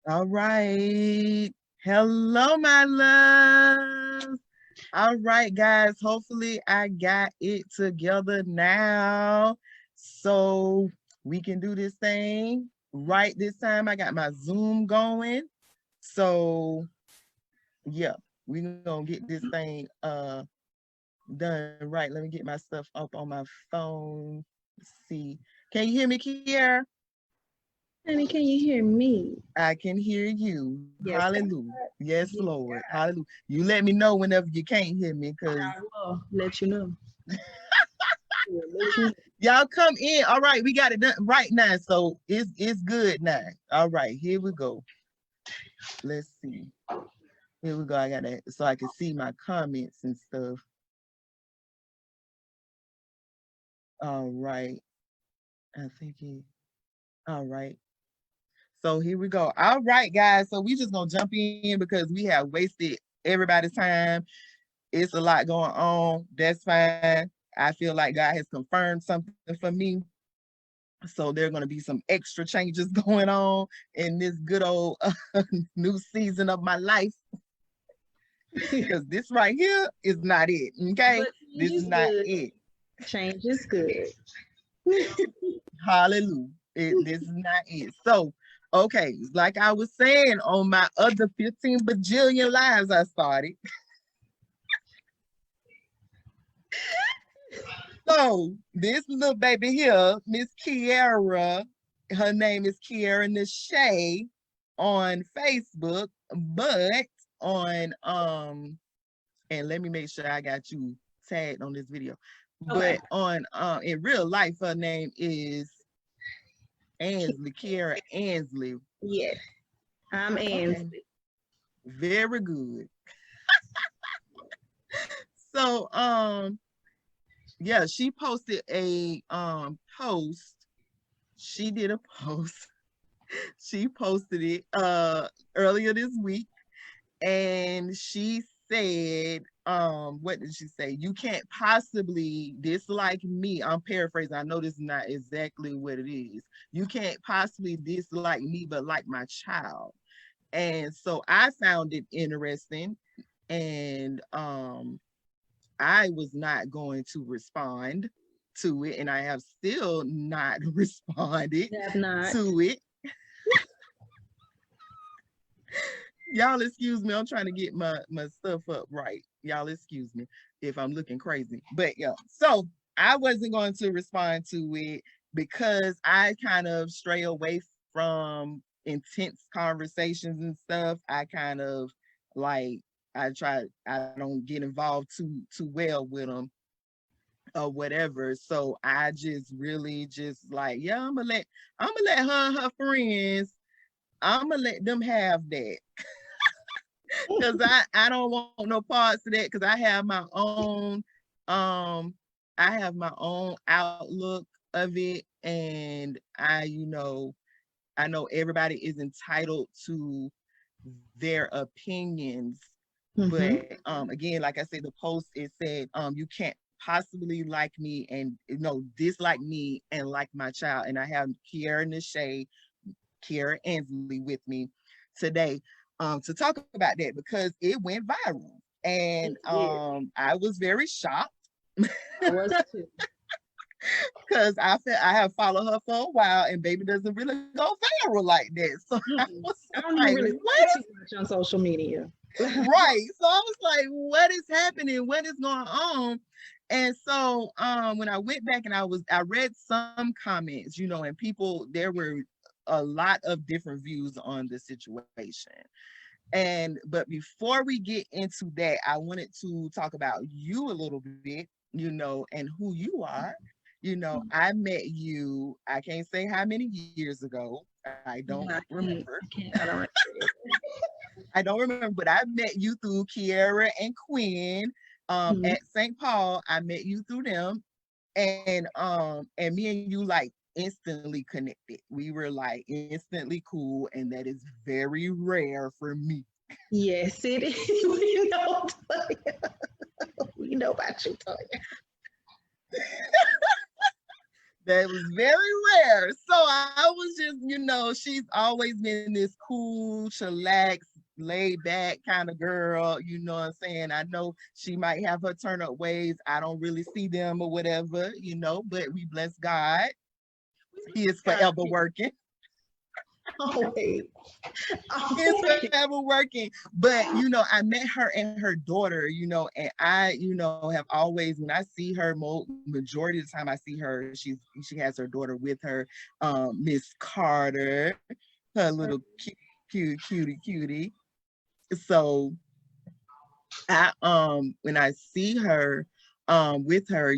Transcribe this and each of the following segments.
All right. Hello, my love. All right, guys. Hopefully, I got it together now. So we can do this thing right this time. I got my Zoom going. So yeah, we're gonna get this thing done right. Let me get my stuff up on my phone. Let's see. Can you hear me, Kiera? Honey, can you hear me? I can hear you. Yes, God. Hallelujah. Yes, Yes, Lord. God. Hallelujah. You let me know whenever you can't hear me because I will let you know. I will let you know. y'all come in. All right, we got it done right now. So it's good now. All right, here we go. Let's see. Here we go. I got that so I can see my comments and stuff. All right. I think it all right. So here we go. All right, guys. So we just gonna jump in because we have wasted everybody's time. It's a lot going on. That's fine. I feel like God has confirmed something for me. So there are going to be some extra changes going on in this good old new season of my life because this right here is not it. Okay. But change This is is not good. it. Change is good. Hallelujah. This is not it. So, okay, like I was saying on my other 15 bajillion lives I started. So this little baby here, Miss Kiera, her name is Kiera Nashay on Facebook, but on and let me make sure I got you tagged on this video. Okay. But on in real life, her name is Ansley, Kiera Ansley. Yes. I'm Okay, Ansley. very good. So yeah, she posted a post. She did a post. She posted it earlier this week and she said what did she say? You can't possibly dislike me. I'm paraphrasing. I know this is not exactly what it is. You can't possibly dislike me but like my child. And so I found it interesting and I was not going to respond to it and I have still not responded Have not. to it. Y'all excuse me. I'm trying to get my stuff up right. Y'all excuse me if I'm looking crazy. But yeah, so I wasn't going to respond to it because I kind of stray away from intense conversations and stuff. I kind of like I don't get involved too well with them or whatever. So I just really just like, yeah, I'm gonna let her and her friends, I'm gonna let them have that because I don't want no parts of that because um I have my own outlook of it and I know everybody is entitled to their opinions Mm-hmm. but again like I said the post it said you can't possibly like me and dislike me and like my child and I have Kiera Nashay, Kiera Ansley with me today to talk about that because it went viral. And It did. I was very shocked I was too. because I have followed her for a while and baby doesn't really go viral like that. So I was Mm-mm. I don't like, even really what see it too much on social media. right. So I was like, what is happening? What is going on? And so when I went back and I read some comments, and people there were a lot of different views on the situation. And but before we get into that, I wanted to talk about you a little bit, and who you are. I met you, I can't say how many years ago. I don't Yeah, remember. I can't. I don't remember it. I don't remember, but I met you through Kiera and Quinn Mhm. at St. Paul. I met you through them, and me and you like instantly connected. We were like instantly cool, and that is very rare for me. Yes, it is. We know, Toya. We know about you, Toya. That was very rare. So I was just, she's always been this cool, chillax, laid back kind of girl. You know what I'm saying? I know she might have her turn up ways. I don't really see them or whatever, but we bless God. He is forever working. Always. It's forever working. But I met her and her daughter, and I, have always, when I see her, majority of the time I see her, she has her daughter with her, Miss Carter, her little cutie. So when I see her with her,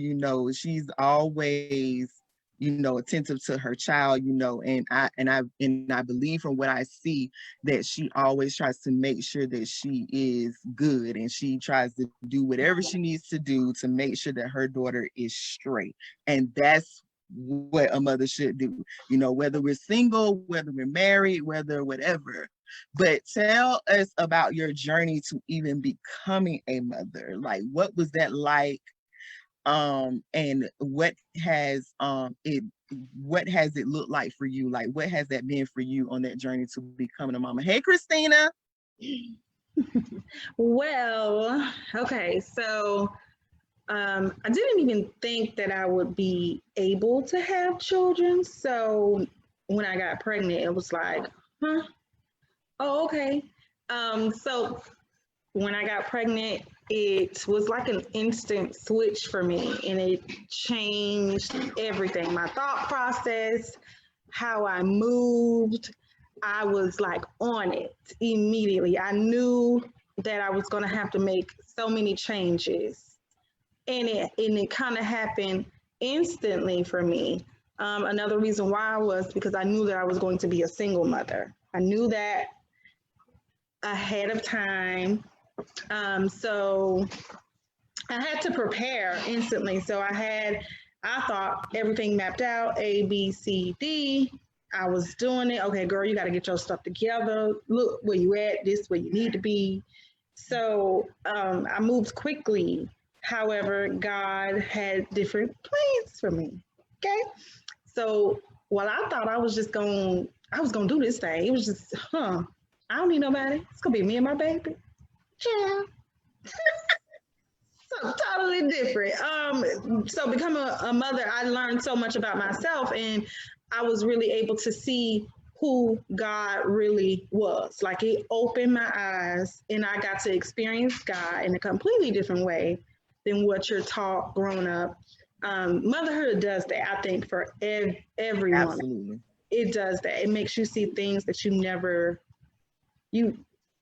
she's always attentive to her child, and I believe from what I see that she always tries to make sure that she is good, and she tries to do whatever she needs to do to make sure that her daughter is straight. And that's what a mother should do, whether we're single, whether we're married, whether whatever. But tell us about your journey to even becoming a mother. Like, what was that like? And what has it looked like for you? Like, what has that been for you on that journey to becoming a mama? Hey, Christina. Well, okay, so I didn't even think that I would be able to have children. So when I got pregnant, it was like, huh? Oh, okay. So when I got pregnant, it was like an instant switch for me, and it changed everything. My thought process, how I moved, I was like on it immediately. I knew that I was going to have to make so many changes, and it kind of happened instantly for me. Another reason why was because I knew that I was going to be a single mother. I knew that ahead of time. So I had to prepare instantly. So I thought everything mapped out, A, B, C, D. I was doing it. Okay, girl, you got to get your stuff together. Look where you at, this where you need to be. So I moved quickly. However, God had different plans for me. Okay. So while I thought I was going to do this thing, it was just, I don't need nobody. It's going to be me and my baby. Yeah. So totally different. So becoming a mother, I learned so much about myself, and I was really able to see who God really was. Like, it opened my eyes, and I got to experience God in a completely different way than what you're taught growing up. Motherhood does that, I think, for everyone. Absolutely. It does that. It makes you see things that you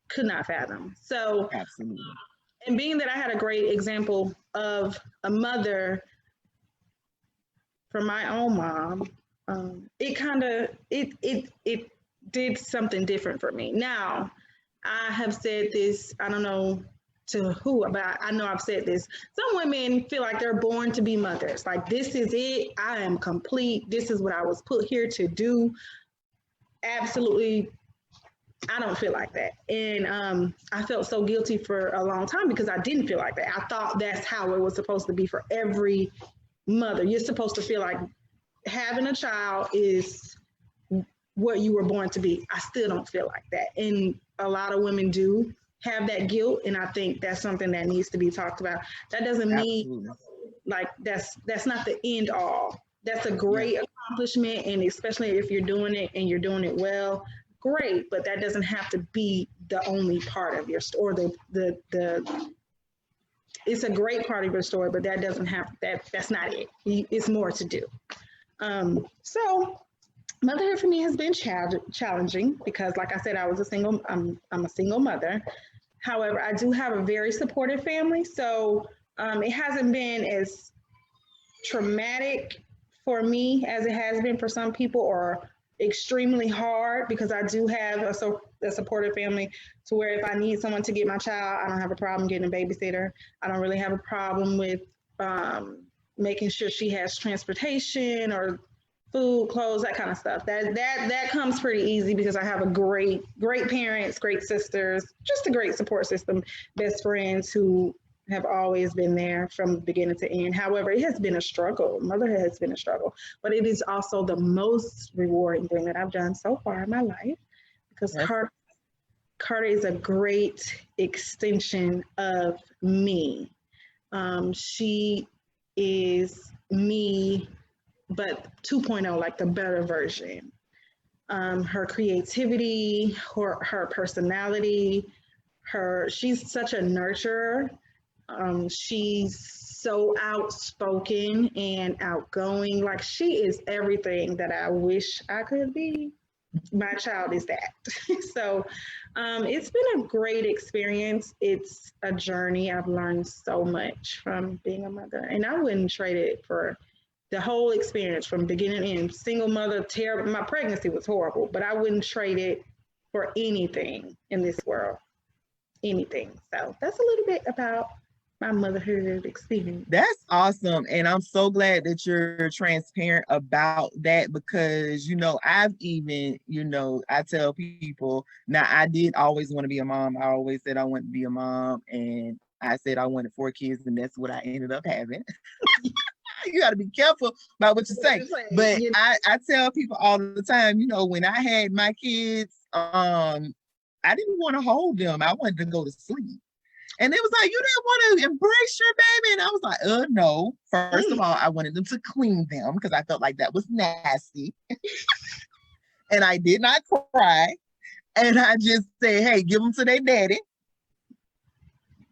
could not fathom. So, absolutely. And being that I had a great example of a mother from my own mom, it did something different for me. Now, I have said this, I don't know to who, but I know I've said this. Some women feel like they're born to be mothers. Like, this is it. I am complete. This is what I was put here to do. Absolutely, I don't feel like that. And I felt so guilty for a long time because I didn't feel like that. I thought that's how it was supposed to be for every mother. You're supposed to feel like having a child is what you were born to be. I still don't feel like that. And a lot of women do have that guilt. And I think that's something that needs to be talked about. That doesn't mean like that's not the end all. That's a great accomplishment. And especially if you're doing it and you're doing it well, great, but that doesn't have to be the only part of your story. It's a great part of your story, but that doesn't have that's not it. It's more to do. So motherhood for me has been challenging because, like I said, I'm a single mother. However, I do have a very supportive family, so it hasn't been as traumatic for me as it has been for some people, or extremely hard, because I do have a supportive family to where if I need someone to get my child, I don't have a problem getting a babysitter. I don't really have a problem with making sure she has transportation or food, clothes, that kind of stuff. That comes pretty easy because I have a great parents, great sisters, just a great support system, best friends who have always been there from beginning to end. However, it has been a struggle. Motherhood has been a struggle, but it is also the most rewarding thing that I've done so far in my life because That's Carter is a great extension of me. She is me, but 2.0, like the better version. Her creativity, her personality, she's such a nurturer. She's so outspoken and outgoing. Like she is everything that I wish I could be. My child is that. So it's been a great experience. It's a journey. I've learned so much from being a mother, and I wouldn't trade it for the whole experience from beginning to end. Single mother, terrible. My pregnancy was horrible, but I wouldn't trade it for anything in this world. Anything. So that's a little bit about my motherhood experience. That's awesome. And I'm so glad that you're transparent about that because, I've even, I tell people now I did always want to be a mom. I always said I wanted to be a mom and I said I wanted 4 kids and that's what I ended up having. You got to be careful about what you say. But I tell people all the time, when I had my kids, I didn't want to hold them. I wanted to go to sleep. And it was like, you didn't want to embrace your baby. And I was like, no. First of all, I wanted them to clean them because I felt like that was nasty. And I did not cry. And I just said, hey, give them to their daddy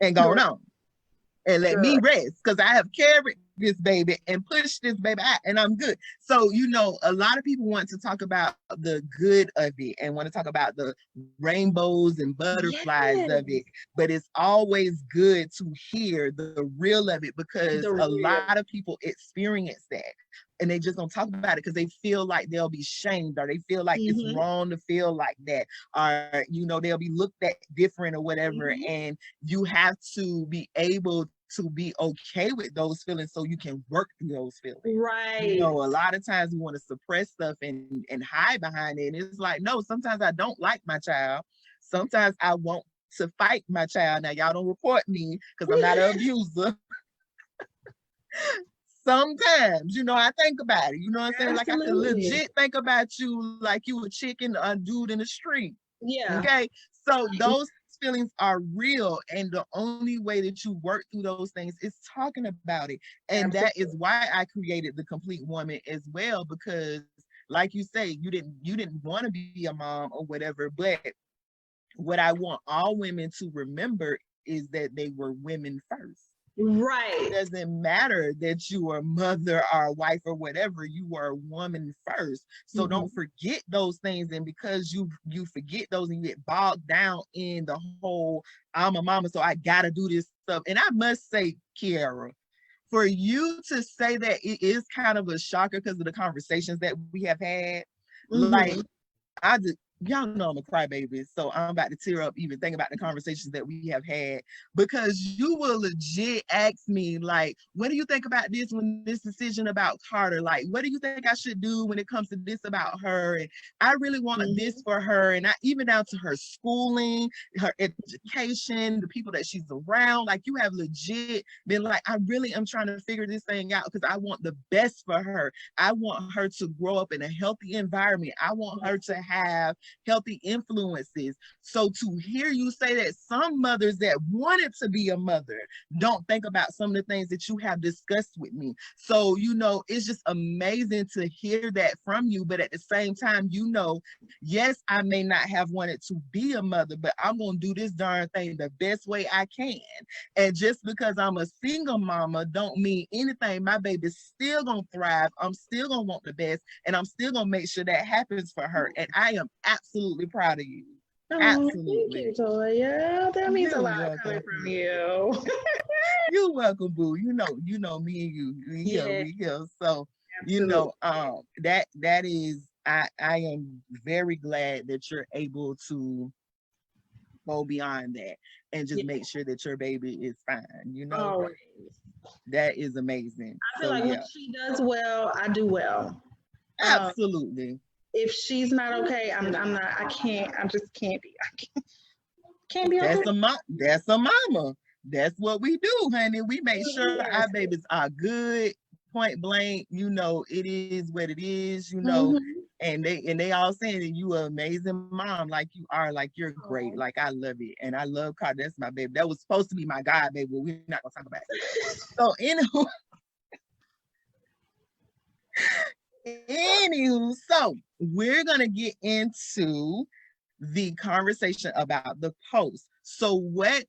and go on. And let me rest because I have carried this baby and pushed this baby out and I'm good. So, a lot of people want to talk about the good of it and want to talk about the rainbows and butterflies of it, but it's always good to hear the real of it because a lot of people experience that and they just don't talk about it because they feel like they'll be shamed or they feel like it's wrong to feel like that or, they'll be looked at different or whatever. And you have to be able to be okay with those feelings so you can work through those feelings. Right. A lot of times we want to suppress stuff and hide behind it. And it's like, no, sometimes I don't like my child. Sometimes I want to fight my child. Now, y'all don't report me because I'm not an abuser. Sometimes, I think about it. You know what I'm saying? Like I can legit think about you like you a chicken, a dude in the street. Yeah. Okay. So those feelings are real. And the only way that you work through those things is talking about it. And that is why I created The Complete Woman as well, because like you say, you didn't want to be a mom or whatever, but what I want all women to remember is that they were women first. Right. It doesn't matter that you are a mother or a wife or whatever, you are a woman first. So don't forget those things. And because you forget those and you get bogged down in the whole, I'm a mama, so I gotta do this stuff. And I must say, Kiara, for you to say that, it is kind of a shocker because of the conversations that we have had. Like, y'all know I'm a crybaby, so I'm about to tear up even thinking about the conversations that we have had, because you will legit ask me, like, what do you think about this when this decision about Carter? Like, what do you think I should do when it comes to this about her? And I really want this for her. And I even down to her schooling, her education, the people that she's around. Like, you have legit been like, I really am trying to figure this thing out because I want the best for her. I want her to grow up in a healthy environment. I want her to have healthy influences. So to hear you say that some mothers that wanted to be a mother don't think about some of the things that you have discussed with me. So, it's just amazing to hear that from you. But at the same time, yes, I may not have wanted to be a mother, but I'm going to do this darn thing the best way I can. And just because I'm a single mama don't mean anything. My baby's still going to thrive. I'm still going to want the best. And I'm still going to make sure that happens for her. And I am absolutely proud of you. Absolutely. Thank you, Toya. That means a lot coming from you. You're welcome, boo. You know me and you. We here. So, that is, I am very glad that you're able to go beyond that and just make sure that your baby is fine. Always. That is amazing. I feel like when she does well, I do well. Absolutely. If she's not okay, I just can't be. I can't be okay. That's a mama. That's what we do, honey. We make sure Yes. our babies are good, point blank. You know, it is what it is, you know. Mm-hmm. And they all saying that you are amazing mom, like you are, like you're great. Oh. Like I love it. And I love Carter. That's my baby. That was supposed to be my God baby, but we're not gonna talk about it. So anywho, so we're gonna get into the conversation about the post. So what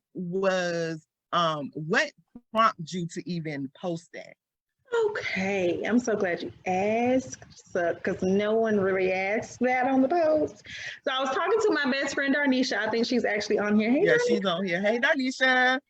prompted you to even post that? Okay, I'm so glad you asked, because no one really asked that on the post. So I was talking to my best friend Darnisha. I think she's actually on here. Hey, Yeah, she's on here. Hey, Darnisha.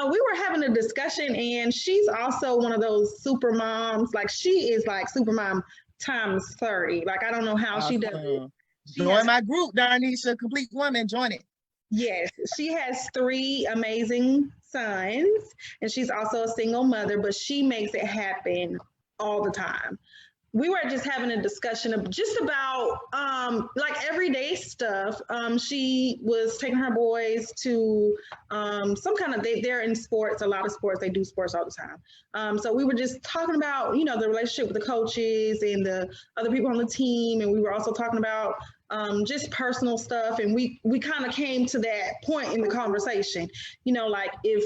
we were having a discussion, and she's also one of those super moms. Like she is like super mom times 30. Like I don't know how she does it. Awesome. She Join has my group, Darnisha. Complete Woman. Join it. Yes, she has three amazing sons, and she's also a single mother, but she makes it happen all the time. We were just having a discussion of just about like everyday stuff. She was taking her boys to some kind of they're in sports, a lot of sports. They do sports all the time. So we were just talking about the relationship with the coaches and the other people on the team, and we were also talking about just personal stuff. And we kind of came to that point in the conversation. Like if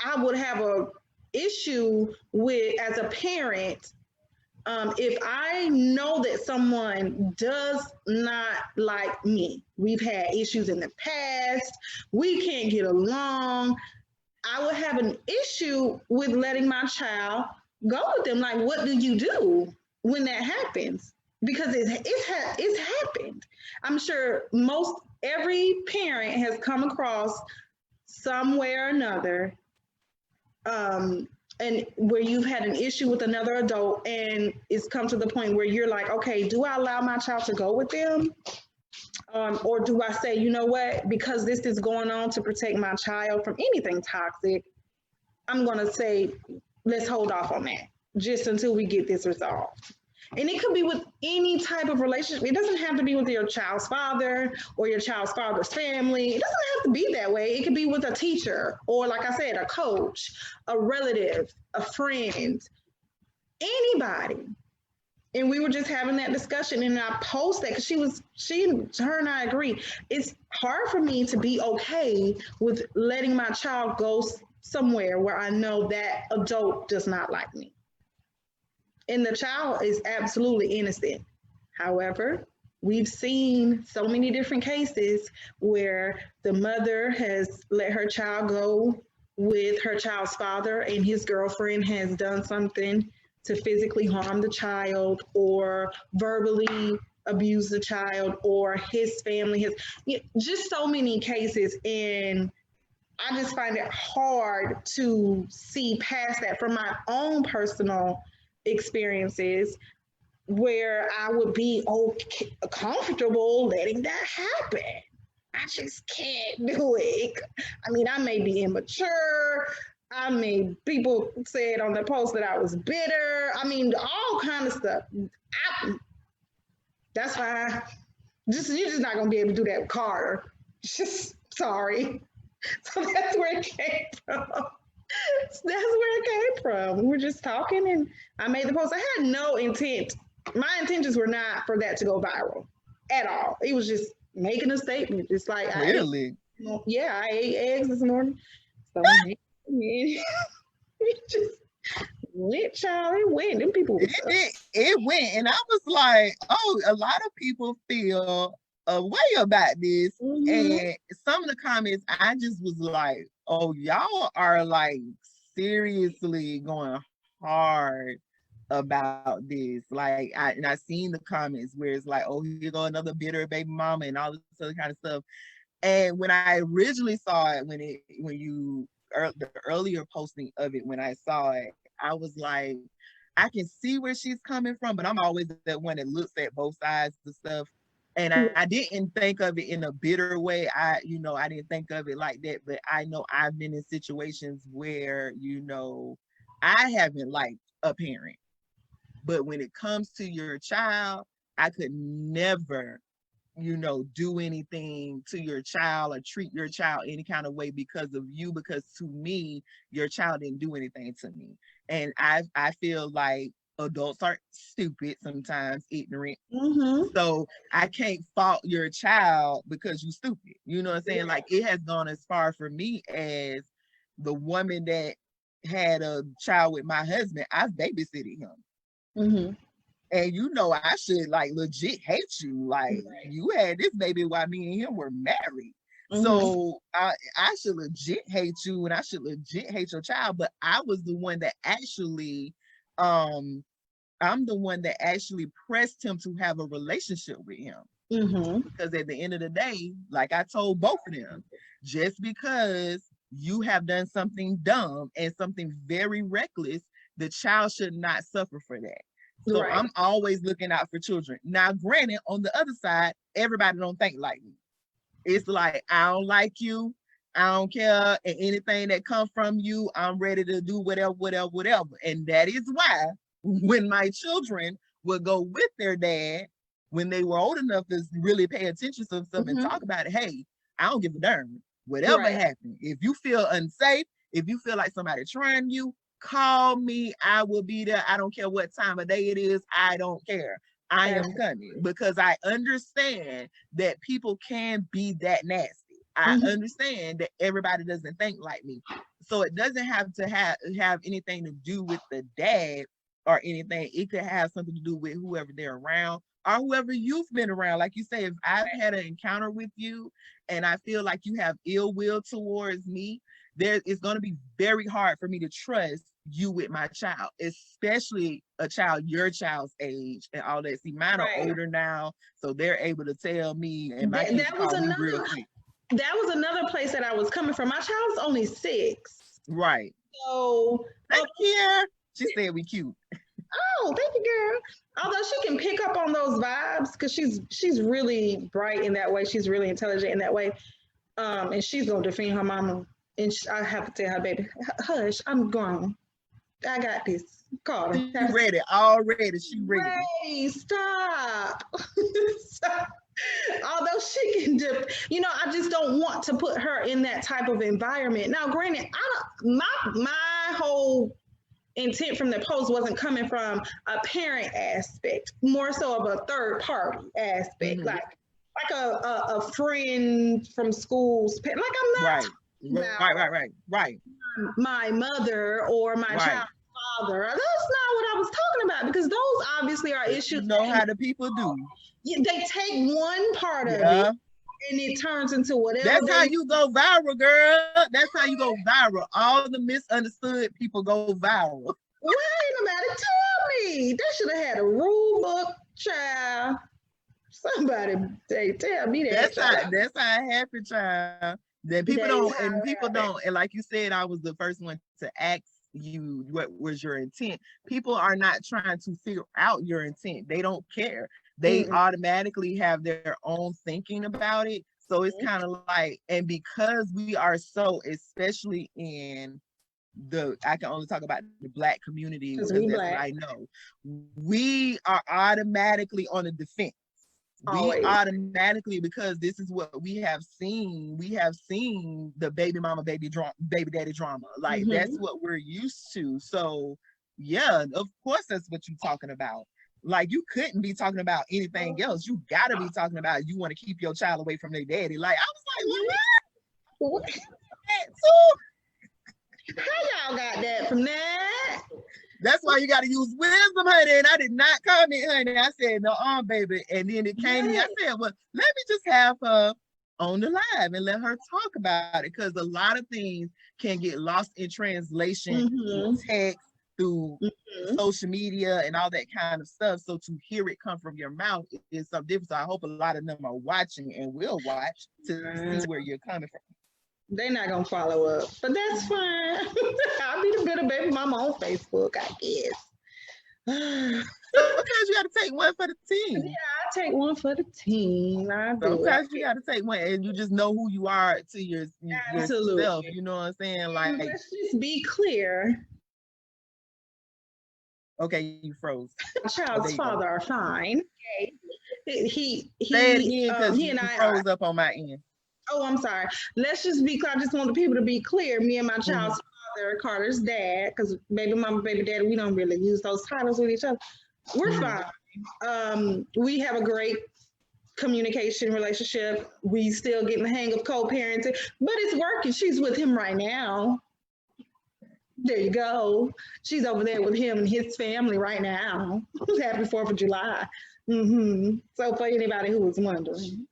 I would have a issue with as a parent if I know that someone does not like me, we've had issues in the past, we can't get along, I would have an issue with letting my child go with them. Like, what do you do when that happens? Because it's happened. I'm sure every parent has come across some way or another and where you've had an issue with another adult and it's come to the point where you're like, okay, do I allow my child to go with them? Or do I say, you know what, because this is going on to protect my child from anything toxic, I'm going to say, let's hold off on that just until we get this resolved. And it could be with any type of relationship. It doesn't have to be with your child's father or your child's father's family. It doesn't have to be that way. It could be with a teacher or, like I said, a coach, a relative, a friend, anybody. And we were just having that discussion, and I posted that because her and I agree. It's hard for me to be okay with letting my child go somewhere where I know that adult does not like me. And the child is absolutely innocent. However, we've seen so many different cases where the mother has let her child go with her child's father and his girlfriend has done something to physically harm the child or verbally abuse the child, or his family has just so many cases. And I just find it hard to see past that from my own personal experiences where I would be comfortable letting that happen. I just can't do it. I mean, I may be immature. I mean, people said on the post that I was bitter. I mean, all kind of stuff. That's fine. You're just not gonna be able to do that with Carter. Just sorry. So that's where it came from. That's where it came from. We were just talking and I made the post. I had no intent. My intentions were not for that to go viral at all. It was just making a statement. Just like, Really? I ate eggs this morning. So it just went, child. It went. Them people. It went. And I was like, oh, a lot of people feel a way about this. Mm-hmm. And some of the comments, I just was like, oh, y'all are like seriously going hard about this. Like I seen the comments where it's like, oh, here go another bitter baby mama and all this other kind of stuff. And when I originally saw it, the earlier posting of it, when I saw it, I was like, I can see where she's coming from, but I'm always that one that looks at both sides of stuff. And I didn't think of it in a bitter way. I didn't think of it like that, but I know I've been in situations where, I haven't liked a parent. But when it comes to your child, I could never do anything to your child or treat your child any kind of way because of you, because to me, your child didn't do anything to me. And I feel like adults are stupid sometimes, ignorant. Mm-hmm. So I can't fault your child because you stupid. You know what I'm saying? Like, it has gone as far for me as the woman that had a child with my husband. I've babysitted him. Mm-hmm. And I should like legit hate you. Like, you had this baby while me and him were married. Mm-hmm. So I should legit hate you, and I should legit hate your child. But I was the one that actually, I'm the one that actually pressed him to have a relationship with him. Mm-hmm. Because at the end of the day, like I told both of them, just because you have done something dumb and something very reckless, the child should not suffer for that. So Right. I'm always looking out for children. Now, granted, on the other side, everybody don't think like me. It's like, I don't like you. I don't care. And anything that comes from you, I'm ready to do whatever. And that is why when my children would go with their dad, when they were old enough to really pay attention to stuff and talk about it, hey, I don't give a darn. Whatever happened. If you feel unsafe, if you feel like somebody trying you, call me. I will be there. I don't care what time of day it is. I don't care. I am coming, because I understand that people can be that nasty. I understand that everybody doesn't think like me. So it doesn't have to have anything to do with the dad or anything. It could have something to do with whoever they're around or whoever you've been around. Like you say, if I've had an encounter with you and I feel like you have ill will towards me, it's going to be very hard for me to trust you with my child, especially a child your child's age and all that. See, mine are older now, so they're able to tell me, and my kids call me real quick. That was another place that I was coming from. My child's only 6. Right. So thank you. She said we cute. Oh, thank you, girl. Although she can pick up on those vibes because she's really bright in that way. She's really intelligent in that way. And she's gonna defend her mama. And I have to tell her, baby, hush, I'm grown. I got this. Call her. She ready already. She ready. Hey, stop. Stop. Although she can I just don't want to put her in that type of environment. Now, granted, my whole intent from the post wasn't coming from a parent aspect, more so of a third party aspect, like a friend from school's parent. Like, I'm not right. My mother or my child's father. That's not what I was talking about, because those obviously are issues. You know how the people do. They take one part of it and it turns into whatever. That's how you go viral, girl. That's how you go viral. All the misunderstood people go viral. Wait a minute, tell me. They should have had a rule book, child. Somebody tell me that. That's how it happened, child. That people don't, and like you said, I was the first one to ask you what was your intent. People are not trying to figure out your intent. They don't care. They automatically have their own thinking about it. So it's kind of like, and because we are so, especially in I can only talk about the Black community because that's what I know. We are automatically on the defense. Always. We automatically, because this is what we have seen. We have seen the baby mama, baby daddy drama. Like, that's what we're used to. So yeah, of course that's what you're talking about. Like, you couldn't be talking about anything else. You gotta be talking about you want to keep your child away from their daddy. Like, I was like, what? How y'all got that from that? That's why you got to use wisdom, honey. And I did not comment, honey. I said, no, baby. And then it came to me. I said, well, let me just have her on the live and let her talk about it, because a lot of things can get lost in translation through text, through social media and all that kind of stuff. So to hear it come from your mouth is something different. So I hope a lot of them are watching and will watch to see where you're coming from. They're not gonna follow up, but that's fine. I'll be the bitter baby mama on Facebook, I guess. Sometimes you got to take one for the team. Yeah, I take one for the team. Sometimes you got to take one, and you just know who you are to yourself. You know what I'm saying? Like, let's just be clear. Okay, you froze. Child's father are fine. Okay. Say it again because he you and I are. froze up on my end. Oh, I'm sorry. Let's just be clear. I just want the people to be clear. Me and my Mhm. child's father, Carter's dad, because baby mama, baby daddy, we don't really use those titles with each other. We're Mhm. fine. We have a great communication relationship. We still getting the hang of co-parenting, but it's working. She's with him right now. There you go. She's over there with him and his family right now. Happy 4th of July. So for anybody who was wondering.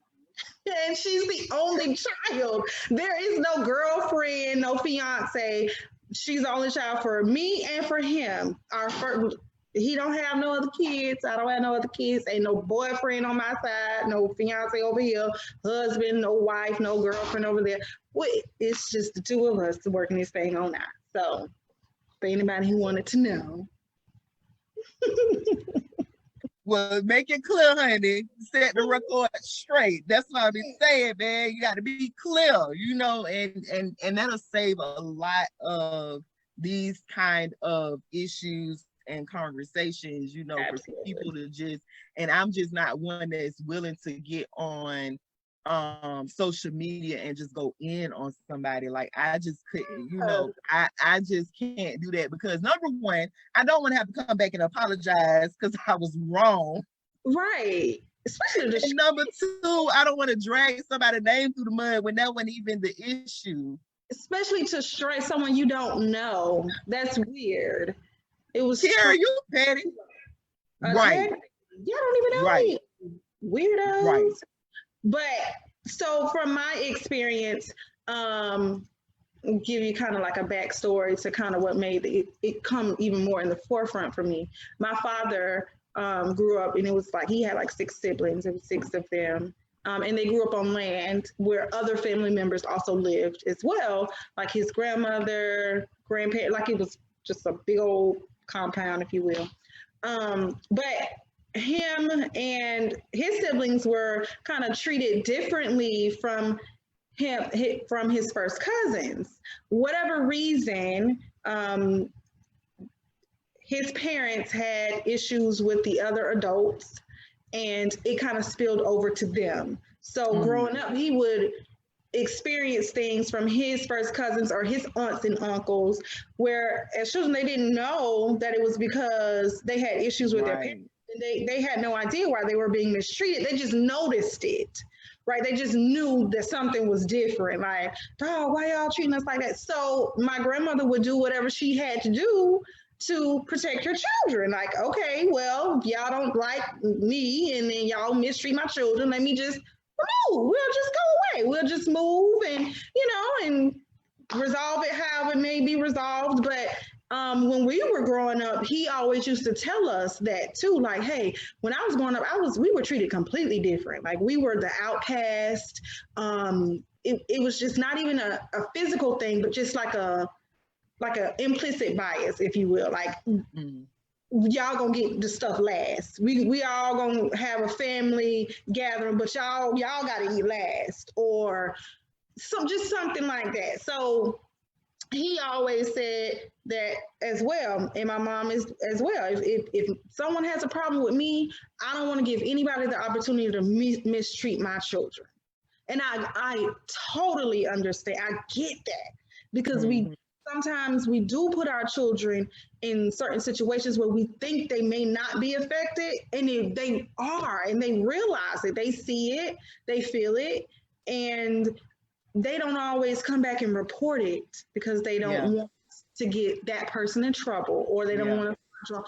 And she's the only child. There is no girlfriend, no fiance. She's the only child for me and for him. Our first, he don't have no other kids. I don't have no other kids. Ain't no boyfriend on my side, no fiance over here, husband, no wife, no girlfriend over there. It's just the two of us working this thing on out. So for anybody who wanted to know. Well, make it clear, honey. Set the record straight. That's what I be saying, man. You got to be clear, and that'll save a lot of these kind of issues and conversations, for people to just, and I'm just not one that's willing to get on social media and just go in on somebody. Like I just couldn't, I just can't do that because number one, I don't want to have to come back and apologize because I was wrong. Right. Especially and number two, I don't want to drag somebody's name through the mud when that wasn't even the issue. Especially to stray someone you don't know. That's weird. It was Kara, you petty. Right. Y'all don't even know right. me. Weirdos. Right. But so from my experience, give you kind of like a backstory to kind of what made it come even more in the forefront for me. My father grew up, and it was like he had like 6 siblings. It was 6 of them. And they grew up on land where other family members also lived as well, like his grandmother, grandparents, like it was just a big old compound, if you will. But him and his siblings were kind of treated differently from his first cousins. Whatever reason, his parents had issues with the other adults, and it kind of spilled over to them. So growing up, he would experience things from his first cousins or his aunts and uncles, where as children they didn't know that it was because they had issues with their parents. And they had no idea why they were being mistreated. They just noticed it, right? They just knew that something was different. Like, oh, why y'all treating us like that? So my grandmother would do whatever she had to do to protect her children. Like, okay, well, y'all don't like me and then y'all mistreat my children. Let me just move. We'll just go away. We'll just move and, and resolve it however it may be resolved. But when we were growing up, he always used to tell us that too. Like, hey, when I was growing up, we were treated completely different. Like we were the outcast. It was just not even a physical thing, but just like a implicit bias, if you will. Like y'all gonna get the stuff last. We all gonna have a family gathering, but y'all gotta eat last, or just something like that. So he always said that as well, and my mom is as well. If someone has a problem with me, I don't want to give anybody the opportunity to mistreat my children. And I totally understand. I get that because sometimes we do put our children in certain situations where we think they may not be affected, and they are, and they realize it, they see it, they feel it, and they don't always come back and report it because they don't want to get that person in trouble, or they don't want to.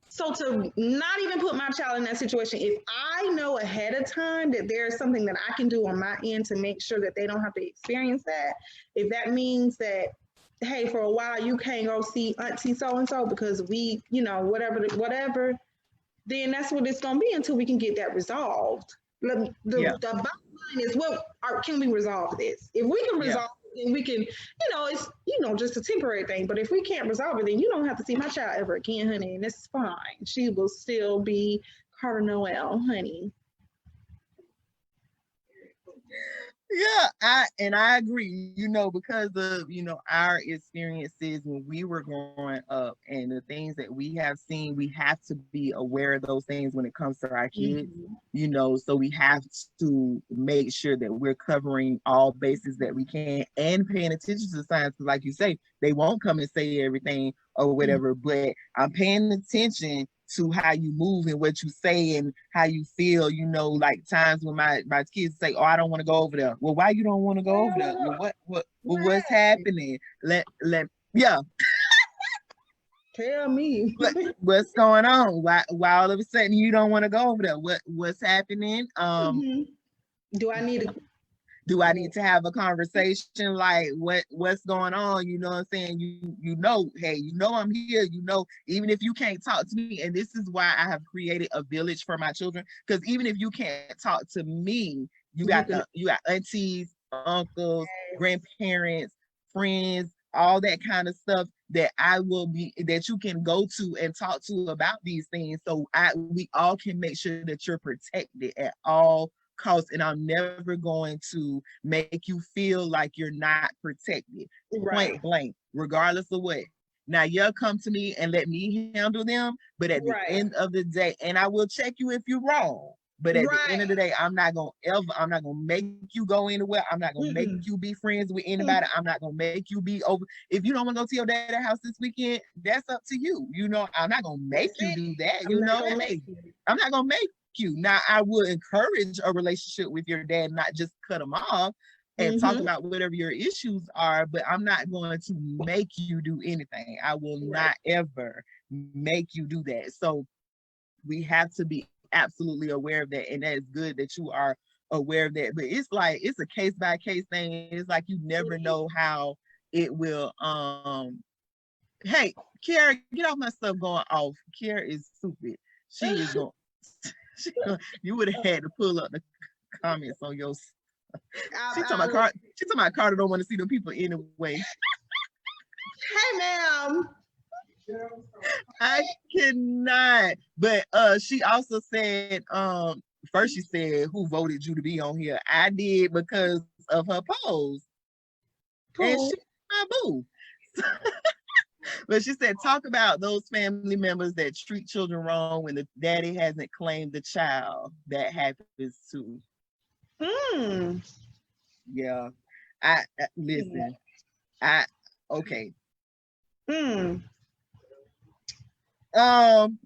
So to not even put my child in that situation, if I know ahead of time that there's something that I can do on my end to make sure that they don't have to experience that, if that means that, hey, for a while you can't go see auntie so-and-so because we, whatever, then that's what it's going to be until we can get that resolved. The bottom line is, can we resolve this? If we can resolve it, then we can, it's, just a temporary thing. But if we can't resolve it, then you don't have to see my child ever again, honey, and it's fine. She will still be Carter Noel, honey. Yeah, I agree, because of, our experiences when we were growing up and the things that we have seen, we have to be aware of those things when it comes to our kids, Mhm. so we have to make sure that we're covering all bases that we can and paying attention to signs, because like you say, they won't come and say everything or Mhm. whatever, but I'm paying attention to how you move and what you say and how you feel, like times when my kids say, "Oh, I don't want to go over there." Well, why you don't want to go over there? Well, what's Right. happening? Yeah, Tell me. what's going on? Why all of a sudden you don't want to go over there? What's happening? Mhm. Do I need to? Do I need to have a conversation? Like what's going on? You know what I'm saying? Hey, I'm here, even if you can't talk to me. And this is why I have created a village for my children. Because even if you can't talk to me, You can. you got aunties, uncles, grandparents, friends, all that kind of stuff that you can go to and talk to about these things. So we all can make sure that you're protected at all costs, and I'm never going to make you feel like you're not protected. Right. Point blank, regardless of what. Now you'll come to me and let me handle them, but at the Right. end of the day, and I will check you if you're wrong. But at the end of the Right. day, I'm not gonna make you go anywhere. I'm not gonna make Mm-mm. you be friends with anybody. I'm not gonna make you be over. If you don't want to go to your dad's house this weekend, that's up to you. I'm not gonna make That's you it. do that. I'm not gonna make Hey, you. I'm not gonna make you. Now, I would encourage a relationship with your dad, not just cut him off and talk Mm-hmm. about whatever your issues are, but I'm not going to make you do anything. I will Right. not ever make you do that. So we have to be absolutely aware of that. And that is good that you are aware of that. But it's a case by case thing. It's like you never know how it will hey, Kiara, get off my stuff going off. Kiara is stupid. She is going you would have had to pull up the comments on your. She talking about Carter don't want to see the people anyway. Hey, ma'am. I cannot. But she also said, first she said, "Who voted you to be on here?" I did because of her pose. And Cool. she my boo. But she said, talk about those family members that treat children wrong when the daddy hasn't claimed the child. That happens too. Hmm. Yeah. I listen. I okay. Hmm. Um,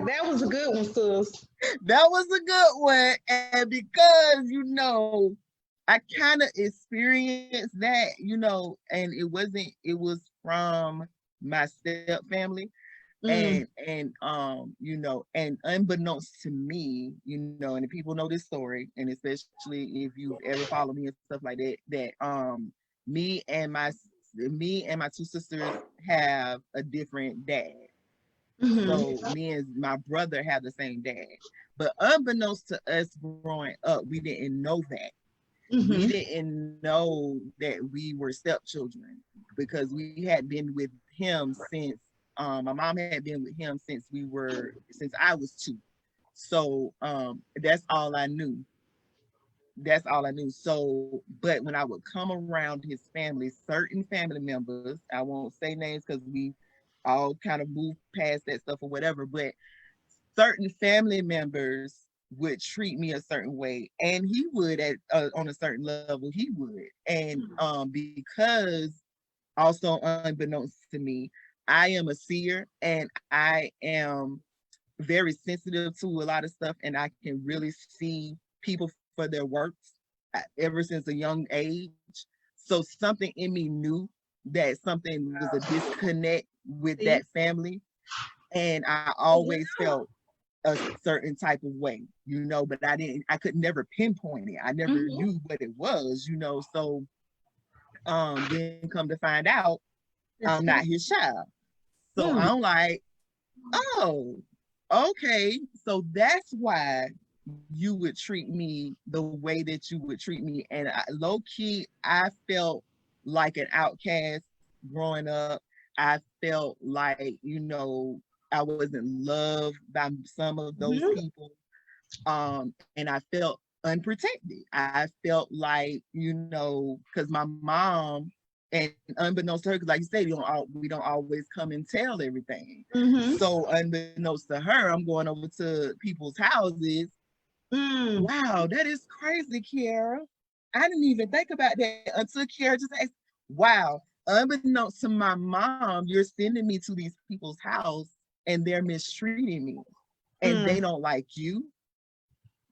That was a good one, sis. that was a good one. And because, I kind of experienced that, and it was from my step family. Mm. And unbeknownst to me, and the people know this story, and especially if you've ever followed me and stuff like that, me and my me and my two sisters have a different dad. So Mm-hmm. me and my brother have the same dad. But unbeknownst to us growing up, we didn't know that. We Mm-hmm. didn't know that we were stepchildren because we had been with him since my mom had been with him since I was 2. So that's all I knew. That's all I knew. So, but when I would come around his family, certain family members, I won't say names because we all kind of moved past that stuff or whatever, but certain family members would treat me a certain way, and he would at on a certain level, he would. And because also unbeknownst to me, I am a seer and I am very sensitive to a lot of stuff, and I can really see people for their works ever since a young age. So something in me knew that something was a disconnect with See? that family, and I Oh, always yeah. felt a certain type of way, but I could never pinpoint it. I never Mm-hmm. knew what it was, So then come to find out Let's I'm not see. his child. So Mm. I'm like, oh, okay. So that's why you would treat me the way that you would treat me. And low key, I felt like an outcast growing up. I felt like, I wasn't loved by some of those Mm-hmm. people. And I felt unprotected. I felt like, you know, because my mom, and unbeknownst to her, because like you said, we don't always come and tell everything. Mm-hmm. So unbeknownst to her, I'm going over to people's houses. Wow, that is crazy, Kiara. I didn't even think about that until Kiara just asked. Wow, unbeknownst to my mom, you're sending me to these people's house and they're mistreating me, and they don't like you,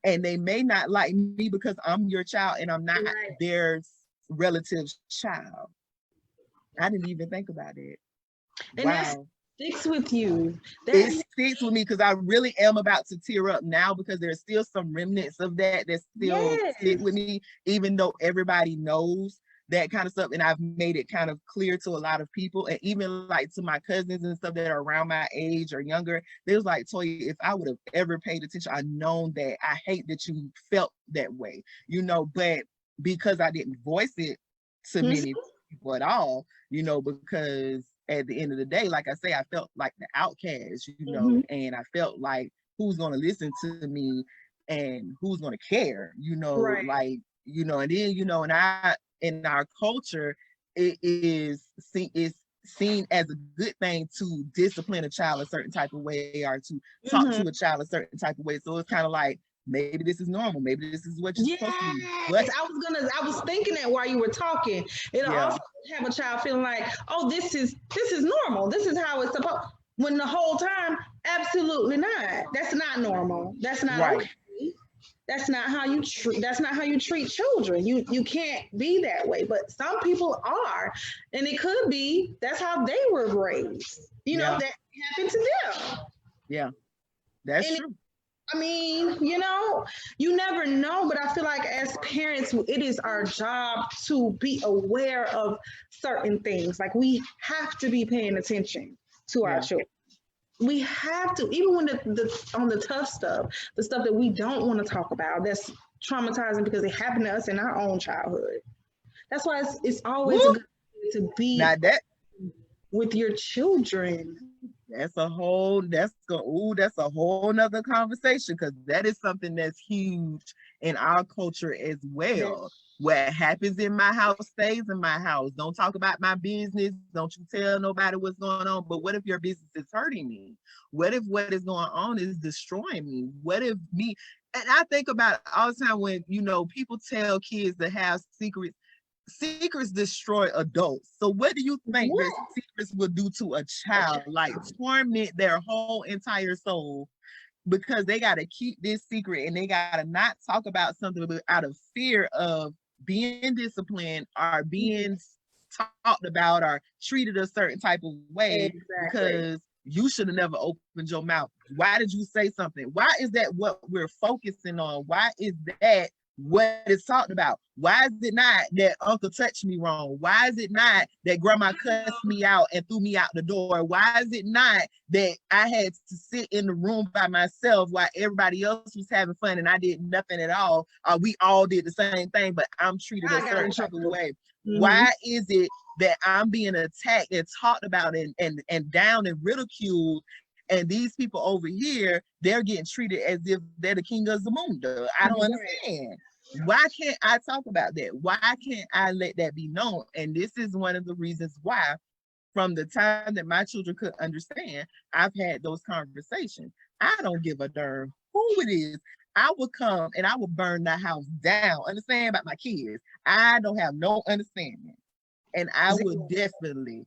and they may not like me because I'm your child and I'm not their relative's child. I didn't even think about it. And wow. That sticks with you. It sticks with me because I really am about to tear up now, because there's still some remnants of that still stick with me, even though everybody knows that kind of stuff. And I've made it kind of clear to a lot of people, and even like to my cousins and stuff that are around my age or younger. They was like, Toya, if I would have ever paid attention, I known that. I hate that you felt that way, you know, but because I didn't voice it to many people at all, you know, because at the end of the day, like I say, I felt like the outcast, you know, and I felt like, who's going to listen to me and who's going to care, you know, like, you know. And then, you know, in our culture, it is seen as a good thing to discipline a child a certain type of way, or to talk to a child a certain type of way. So it's kind of like, maybe this is normal. Maybe this is what you're supposed to do. But I was thinking that while you were talking. It'll also have a child feeling like, oh, this is normal. This is how it's supposed. When the whole time, absolutely not. That's not normal. That's not okay. That's not how you treat. That's not how you treat children. You can't be that way. But some people are, and it could be that's how they were raised. You know, that happened to them. Yeah, that's true. I mean, you know, you never know, but I feel like as parents, it is our job to be aware of certain things. Like, we have to be paying attention to our children. We have to, even when on the tough stuff, the stuff that we don't want to talk about, that's traumatizing because it happened to us in our own childhood. That's why it's always a good thing to be with your children. That's a whole nother conversation, because that is something that's huge in our culture as well. What happens in my house stays in my house. Don't talk about my business. Don't you tell nobody what's going on. But what if your business is hurting me? What if what is going on is destroying me? What if me? And I think about it all the time when, you know, people tell kids to have secrets. Secrets destroy adults. So what do you think that secrets will do to a child? Like, torment their whole entire soul because they got to keep this secret, and they got to not talk about something out of fear of being disciplined or being talked about or treated a certain type of way because you should have never opened your mouth. Why did you say something? Why is that what we're focusing on? Why is that what is talked about? Why is it not that uncle touched me wrong? Why is it not that grandma cussed me out and threw me out the door? Why is it not that I had to sit in the room by myself while everybody else was having fun and I did nothing at all? We all did the same thing, but I'm treated a certain type of way. Why is it that I'm being attacked and talked about and down and ridiculed, and these people over here, they're getting treated as if they're the king of Zamunda? I don't understand. Why can't I talk about that? Why can't I let that be known? And this is one of the reasons why, from the time that my children could understand, I've had those conversations. I don't give a darn who it is. I would come and I would burn the house down. Understand about my kids? I don't have no understanding. And I would definitely.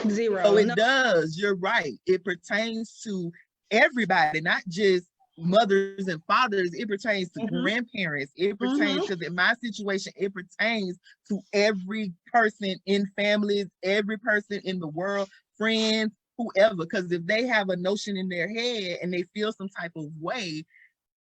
Zero. So it does. You're right. It pertains to everybody, not just mothers and fathers. It pertains to grandparents. It pertains, because in my situation, it pertains to every person in families, every person in the world, friends, whoever. Because if they have a notion in their head and they feel some type of way,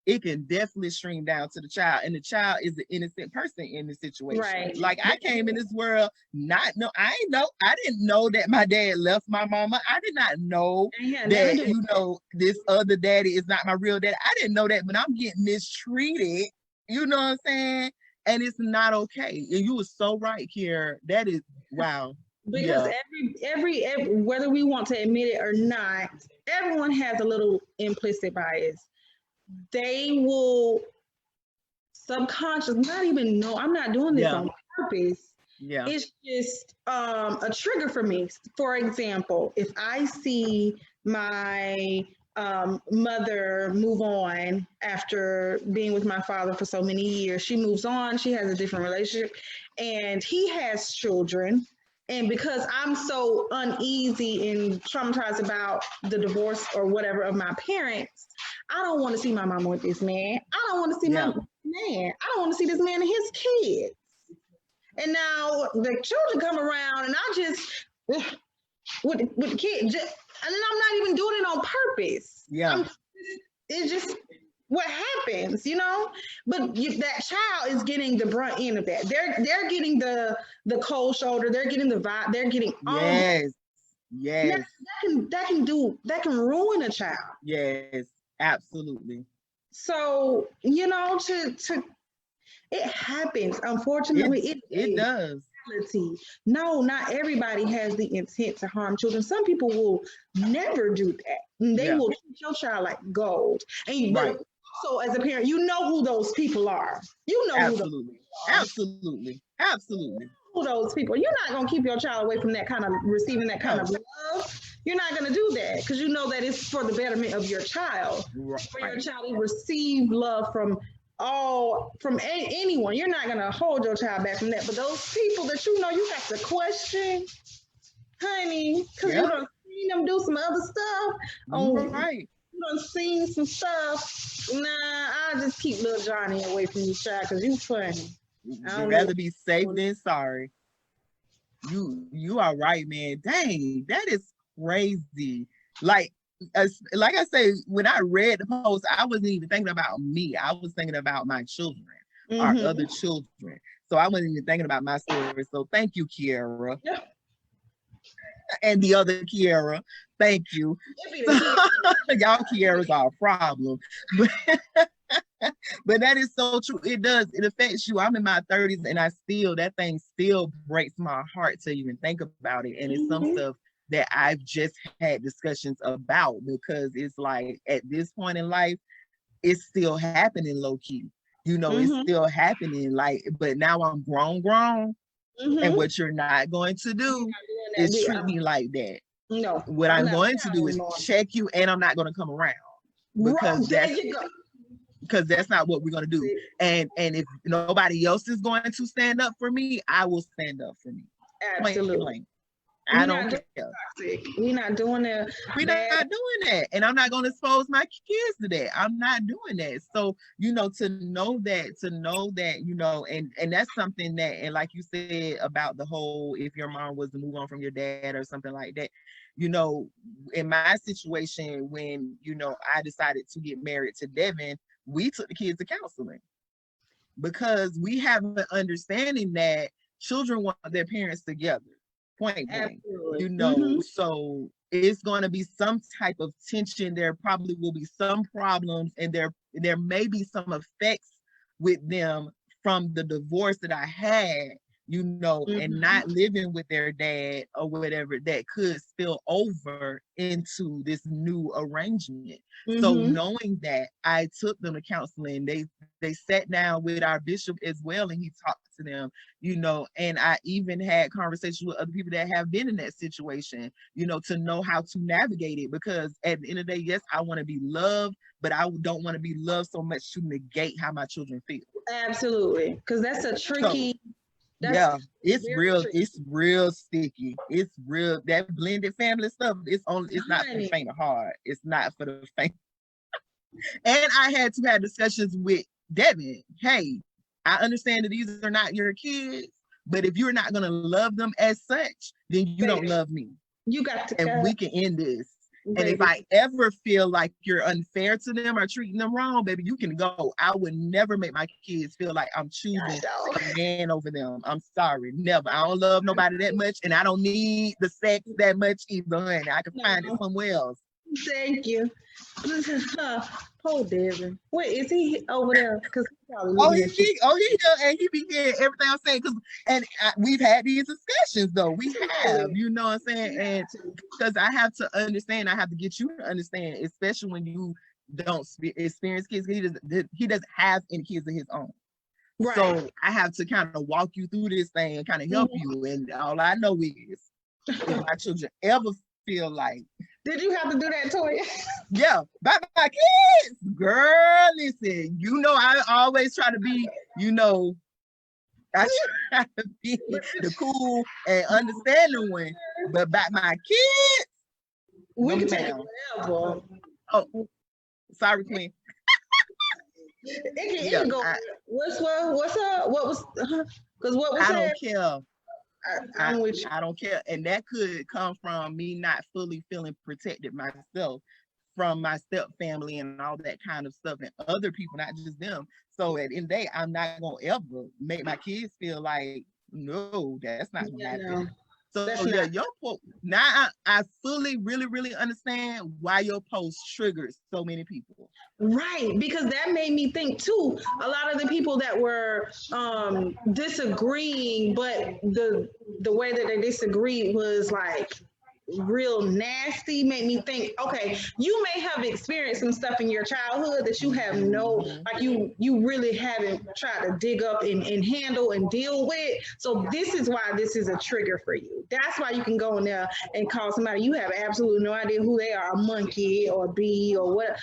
it can definitely stream down to the child, and the child is the innocent person in the situation. Right. Like, I came in this world I didn't know that my dad left my mama. I did not know that, you know, this other daddy is not my real daddy. I didn't know that, but I'm getting mistreated. You know what I'm saying? And it's not okay. And you were so right, Kiara. That is, wow. Because every whether we want to admit it or not, everyone has a little implicit bias. They will subconscious, not even know I'm not doing this Yeah. on purpose. Yeah. It's just a trigger for me. For example, if I see my mother move on after being with my father for so many years, she moves on, she has a different relationship, and he has children. And because I'm so uneasy and traumatized about the divorce or whatever of my parents, I don't want to see my mama with this man. I don't want to see my Yeah. man. I don't want to see this man and his kids. And now the children come around, and I just with the kid, just, and then I'm not even doing it on purpose. Yeah. It's just what happens, you know. But that child is getting the brunt end of that. They're getting the cold shoulder. They're getting the vibe. They're getting all. Yes. Yes. That can ruin a child. Yes. Absolutely. So you know, to it happens. Unfortunately, it does. No, not everybody has the intent to harm children. Some people will never do that. They will treat your child like gold. And but also as a parent, you know who those people are. You know absolutely. Absolutely. Absolutely. Who those people. You're not gonna keep your child away from that kind of receiving that kind of love. You're not gonna do that because you know that it's for the betterment of your child. For your child to receive love from anyone. You're not gonna hold your child back from that. But those people that you know you got to question, honey, because you done seen them do some other stuff. You done seen some stuff. Nah, I'll just keep little Johnny away from you, child, because you funny. You'd rather be safe than sorry. You are right, man. Dang, that is crazy. Like I say, when I read the post, I wasn't even thinking about me. I was thinking about my children, our other children. So I wasn't even thinking about my story. So thank you, Kiara. Yeah. And the other Kiara, thank you. Y'all Kiaras are a problem. But that is so true. It does. It affects you. I'm in my 30s and that thing still breaks my heart to even think about it. And it's some stuff that I've just had discussions about because it's like at this point in life, it's still happening low key. You know, it's still happening. Like, but now I'm grown. And what you're not going to do is treat me like that. No. What I'm going to do is check you, and I'm not going to come around because that's not what we're going to do. And if nobody else is going to stand up for me, I will stand up for me. Absolutely. I don't care. We're not doing that. We're not doing that. And I'm not going to expose my kids to that. I'm not doing that. So, you know, to know that, you know, and that's something that, and like you said about the whole, if your mom was to move on from your dad or something like that, you know, in my situation, when, you know, I decided to get married to Devin, we took the kids to counseling because we have an understanding that children want their parents together. Point blank, you know, so it's going to be some type of tension. There probably will be some problems, and there may be some effects with them from the divorce that I had, you know, and not living with their dad or whatever that could spill over into this new arrangement. So knowing that, I took them to counseling. They sat down with our bishop as well, and he talked to them, you know, and I even had conversations with other people that have been in that situation, you know, to know how to navigate it, because at the end of the day, yes, I want to be loved, but I don't want to be loved so much to negate how my children feel. Absolutely, because that's a tricky. It's real. Tricky. It's real sticky. It's real. That blended family stuff. It's not for the faint of heart. It's not for the faint. And I had to have discussions with Devin. Hey, I understand that these are not your kids, but if you're not going to love them as such, then you don't love me. You got to. And we can end this. Baby. And if I ever feel like you're unfair to them or treating them wrong, baby, you can go. I would never make my kids feel like I'm choosing a man over them. I'm sorry, never. I don't love nobody that much, and I don't need the sex that much either, honey. I can find it somewhere else. Thank you. Poor Devin. Wait, is he over there? Because he and he be hearing everything I'm saying. We've had these discussions though. We have, you know what I'm saying, and because I have to understand, I have to get you to understand, especially when you don't experience kids. He doesn't have any kids of his own. Right. So I have to kind of walk you through this thing and kind of help you. And all I know is if my children ever feel like, did you have to do that, Toya? yeah, by my kids, girl, listen, you know, I always try to be, you know, I try to be the cool and understanding one, but by my kids, We no, can take it ma'am. whatever. Oh, sorry, Queen. It Yeah, can go. What's up? What was? Because what was I said? don't care. I'm with you. I don't care. And that could come from me not fully feeling protected myself from my step family and all that kind of stuff and other people, not just them. So at the end of the day, I'm not gonna ever make my kids feel like, no, that's not gonna happen. No, So that's yeah, not. your post now I fully really understand why your post triggered so many people. Right, because that made me think too. A lot of the people that were disagreeing, but the way that they disagreed was like real nasty, made me think, okay, you may have experienced some stuff in your childhood that you have no, like you really haven't tried to dig up and handle and deal with. So this is why this is a trigger for you. That's why you can go in there and call somebody you have absolutely no idea who they are, a monkey or a bee or what.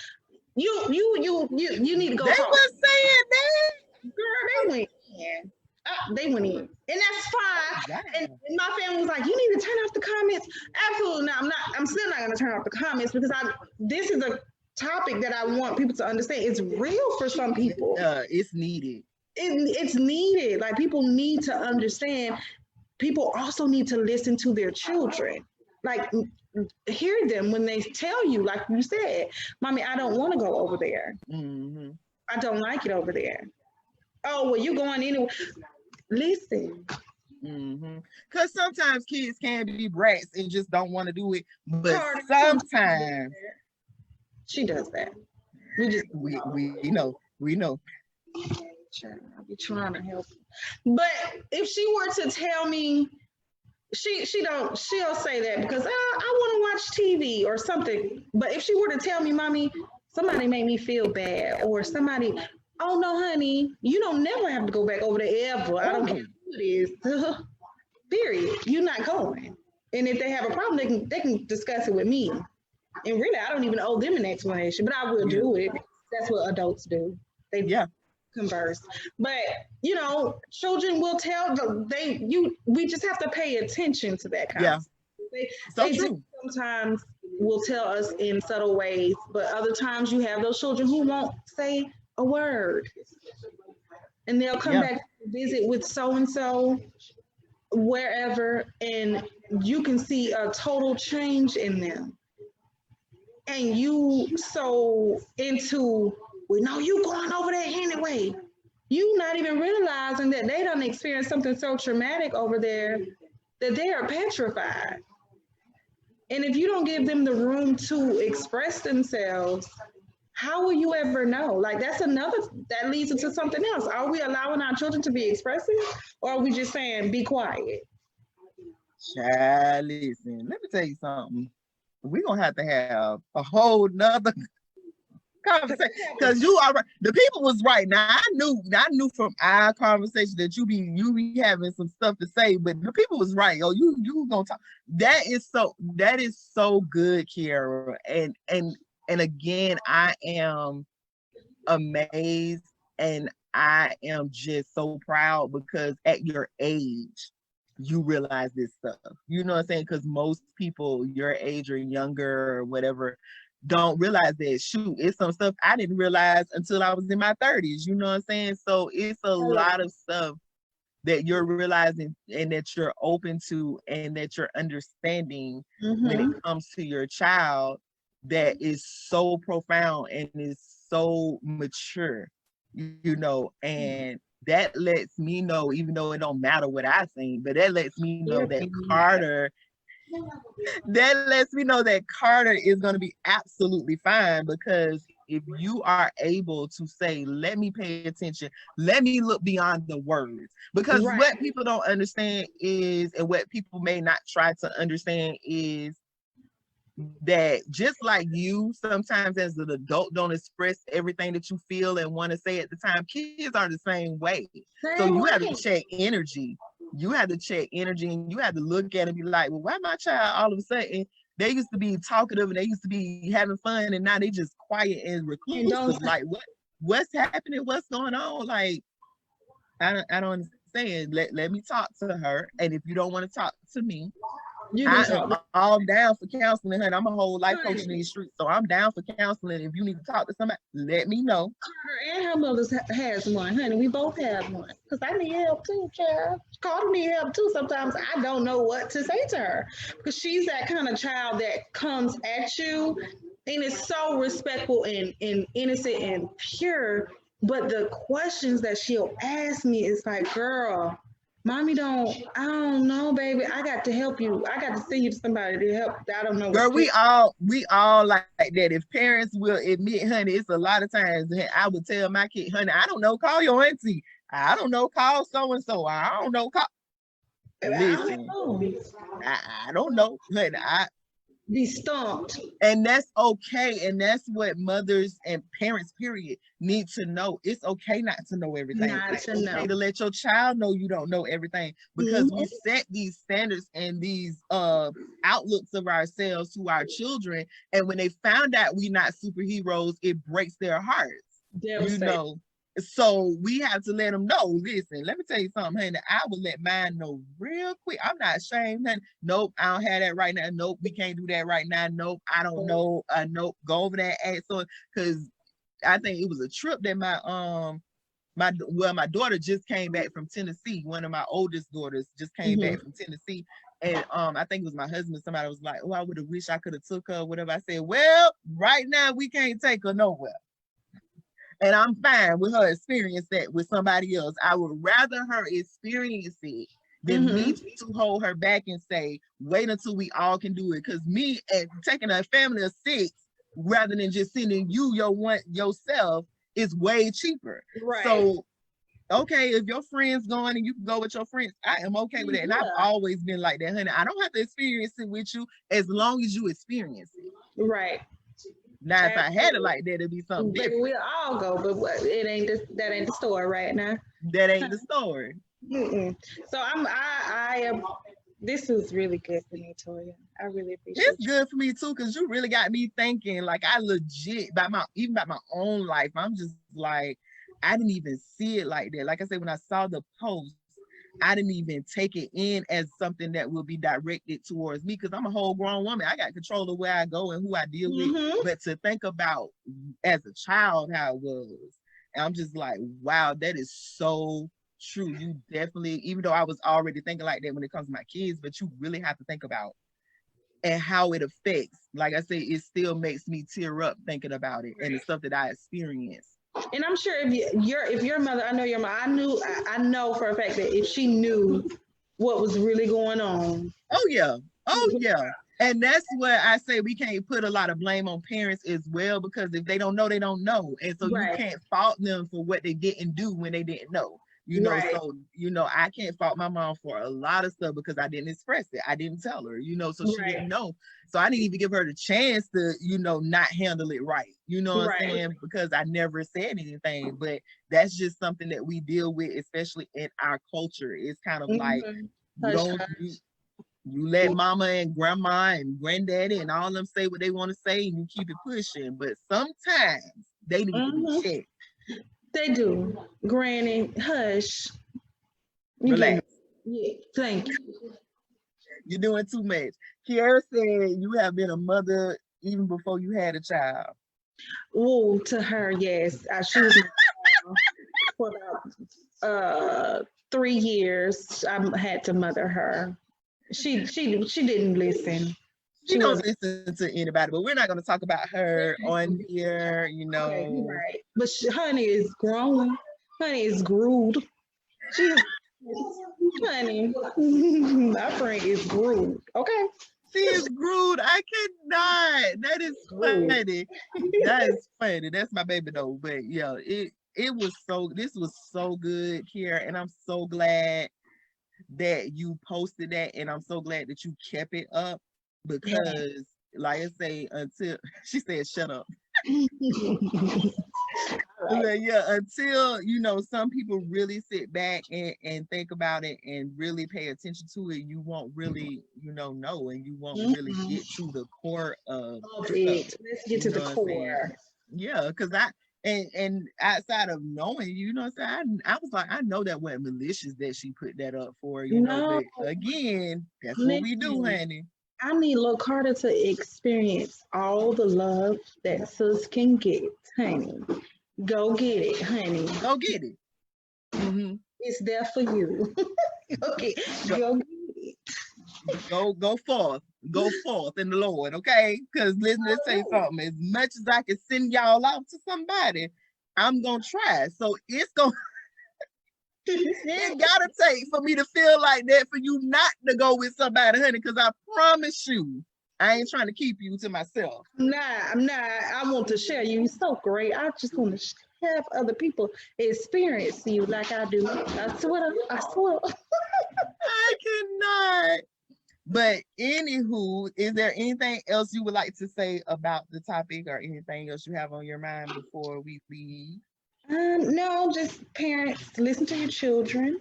You need to go They talk. were saying that. Girl, they went in. They went in, and that's fine. And my family was like, "You need to turn off the comments." Absolutely not. I'm still not going to turn off the comments because this is a topic that I want people to understand. It's real for some people. It's needed. It's needed. Like people need to understand. People also need to listen to their children. Like hear them when they tell you, like you said, "Mommy, I don't want to go over there. Mm-hmm. I don't like it over there." Oh, well, you going anyway. Listen. Mm-hmm. Because sometimes kids can be brats and just don't want to do it. But sometimes she does that. We know. We know. I'll be trying to help. But if she were to tell me, she'll say that because I want to watch TV or something. But if she were to tell me, "Mommy, somebody made me feel bad," or somebody, "Oh no, honey, you don't never have to go back over there ever. I don't care who it is." Period. You're not going. And if they have a problem, they can discuss it with me. And really, I don't even owe them an explanation, but I will do it. That's what adults do. They converse. But you know, children will tell we just have to pay attention to that kind of stuff. They sometimes will tell us in subtle ways, but other times you have those children who won't say a word. And they'll come back to visit with so and so wherever, and you can see a total change in them. And you so into, "Well, no, you going over there anyway." You not even realizing that they done experienced something so traumatic over there that they are petrified. And if you don't give them the room to express themselves, how will you ever know? Like that leads into something else. Are we allowing our children to be expressive, or are we just saying, "Be quiet"? Child, listen, let me tell you something. We're going to have a whole nother conversation because you are right. The people was right. Now I knew from our conversation that you be having some stuff to say, but the people was right. Oh, you gonna talk. That is so good, Kiara. And again, I am amazed and I am just so proud because at your age, you realize this stuff. You know what I'm saying? Because most people your age or younger or whatever don't realize that. Shoot, it's some stuff I didn't realize until I was in my 30s. You know what I'm saying? So it's a lot of stuff that you're realizing and that you're open to and that you're understanding when it comes to your child that is so profound and is so mature, you know, and that lets me know, even though it don't matter what I think, but that lets me know that Carter is going to be absolutely fine, because if you are able to say, "Let me pay attention, let me look beyond the words," because what people don't understand is, and what people may not try to understand is, that just like you sometimes as an adult don't express everything that you feel and want to say at the time, kids are the same way. So Same you have to way. check energy. You have to check energy and you have to look at it and be like, well, why my child all of a sudden they used to be talkative and they used to be having fun and now they just quiet and And don't reclusive. Like what's happening? What's going on? Like I don't understand. Let me talk to her. And if you don't want to talk to me, you can I am talk. all down for counseling, honey. I'm a whole life coach in Honey, these streets, so I'm down for counseling. If you need to talk to somebody, let me know. her and her mother has one, honey. We both have one. Because I need help too, child. Carter need help too. Sometimes I don't know what to say to her. Because she's that kind of child that comes at you and is so respectful and innocent and pure. But the questions that she'll ask me is like, girl, mommy I don't know, baby. I got to help you. I got to send you to somebody to help. I don't know what Girl, to do. we all like that. If parents will admit, honey, it's a lot of times I would tell my kid, honey, I don't know, call your auntie. I don't know, call so and so. I don't know, call. I don't Listen, know. I don't know, honey. Be stumped. And that's okay. And that's what mothers and parents, period, need to know. It's okay not to know everything. Not It's to okay know. to let your child know you don't know everything because we Mhm. set these standards and these outlooks of ourselves to our children. And when they found out we're not superheroes, it breaks their hearts. You Devastate. know, so we have to let them know. Listen, let me tell you something, honey. I will let mine know real quick. I'm not ashamed, honey. Nope, I don't have that right now. Nope, we can't do that right now. Nope, I don't know. Nope, go over there and so because I think it was a trip that my daughter just came back from Tennessee. One of my oldest daughters just came back Mhm. from Tennessee. And I think it was my husband. Somebody was like, "Oh, I would have wished I could have took her." Whatever. I said, "Well, right now we can't take her nowhere." And I'm fine with her experience that with somebody else. I would rather her experience it than me Mhm. to hold her back and say, wait until we all can do it. Because me and taking a family of 6 rather than just sending you your one yourself is way cheaper. Right. So okay, if your friends going and you can go with your friends, I am okay with that. And I've Yeah. always been like that, honey. I don't have to experience it with you as long as you experience it. Right. Now, if I had it Absolutely. like that, it'd be something Baby, different. we'll all go, but it ain't that ain't the story right now. That ain't the story. Mm-mm. So I am. This was really good for me, Toya. I really It's appreciate you. good for me too, because you really got me thinking. Like I legit about my even about my own life. I'm just like, I didn't even see it like that. Like I said, when I saw the post, I didn't even take it in as something that will be directed towards me because I'm a whole grown woman. I got control of where I go and who I deal with. Mm-hmm. But to think about as a child how it was, and I'm just like, wow, that is so true. You definitely, even though I was already thinking like that when it comes to my kids, but you really have to think about and how it affects. Like I say, it still makes me tear up thinking about it and the stuff that I experienced. And I'm sure if your mother, I know your mother, I know for a fact that if she knew what was really going on. Oh yeah, oh yeah. And that's where I say we can't put a lot of blame on parents as well because if they don't know, they don't know, and so you Right. can't fault them for what they didn't do when they didn't know. Right. So I can't fault my mom for a lot of stuff because I didn't express it. I didn't tell her, so she Right. didn't know. So I didn't even give her the chance to, not handle it right. You know what I'm Right. saying? Because I never said anything. But that's just something that we deal with, especially in our culture. It's kind of like Mm-hmm. you Hush, don't hush. you let mama and grandma and granddaddy and all of them say what they want to say and you keep it pushing. But sometimes they need to be Mm-hmm. checked. They do. Granny, hush. You getting Relax. yeah, thank you. You're doing too much. Kiara said you have been a mother even before you had a child. Oh, to her, yes. She was my child for about 3 years. I had to mother her. She didn't listen. She She don't wasn't listen to anybody, but we're not going to talk about her on here, okay, you're right. But honey is growing. Honey is grooed. She is honey. My friend is grooed. Okay. She is Groot. I cannot. That is Grooed. funny. That is funny. That's my baby though. But yeah, it was this was so good, Kiara, and I'm so glad that you posted that, and I'm so glad that you kept it up Yeah. because like I say, until she said, shut up. All right. But yeah, until some people really sit back and think about it and really pay attention to it, you won't really, know, and you won't really Mhm. get to the core of Love stuff. it. Let's get You to the know what I'm saying? core. Yeah, because and outside of knowing, what I'm saying, I was like, I know that wasn't malicious that she put that up for, No, but again, that's what we do, listen. honey. I need Lil Carter to experience all the love that sis can get, honey. Go get it, honey. Go get it. Hmm. It's there for you. Okay, Go, go get it. go forth in the Lord, okay? Because let's say something. As much as I can send y'all out to somebody, I'm gonna try. So it gotta take for me to feel like that for you not to go with somebody, honey. Because I promise you, I ain't trying to keep you to myself. I'm not. I want to share you. You're so great. I just want to have other people experience you like I do. I swear. I swear. I cannot. But anywho, is there anything else you would like to say about the topic or anything else you have on your mind before we leave? No, just parents, listen to your children.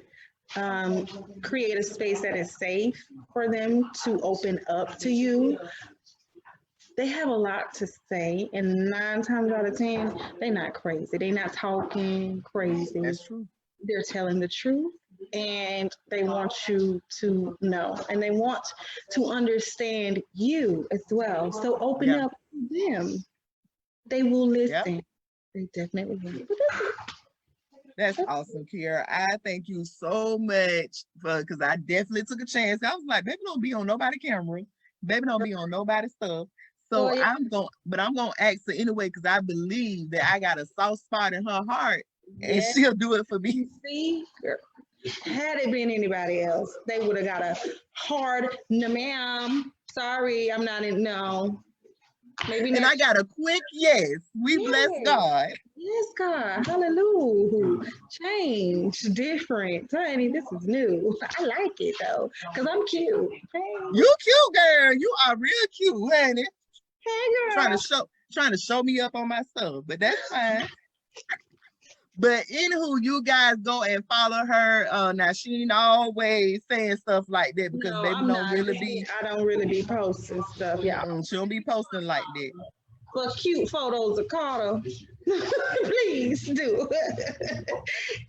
Um, Create a space that is safe for them to open up to you. They have a lot to say, and 9 times out of 10, they're not crazy. They're not talking crazy. That's true. They're telling the truth, and they want you to know, and they want to understand you as well. So open Yeah. up to them. They will Yep. listen. They definitely will. That's awesome, Kiera. I thank you so much because I definitely took a chance. I was like, baby, don't be on nobody camera. Baby, don't be on nobody's stuff. Oh, So yeah. I'm gonna ask her anyway because I believe that I got a soft spot in her heart and Yes. she'll do it for me. You see, girl, had it been anybody else, they would have got a hard no, ma'am. Sorry, I'm not in. No, maybe And not. I got a quick yes. We bless Yes, God. yes, God, hallelujah. Change, different, honey. This is new. I like it though, cause I'm cute. Hey, You cute, girl. You are real cute, honey. hey, Trying girl. to show me up on my stuff, but that's fine. But anywho, you guys go and follow her. Now she ain't always saying stuff like that because No, baby I'm don't not. really be. I don't really be posting stuff, y'all. She don't be posting like that. But cute photos of Carter, please do.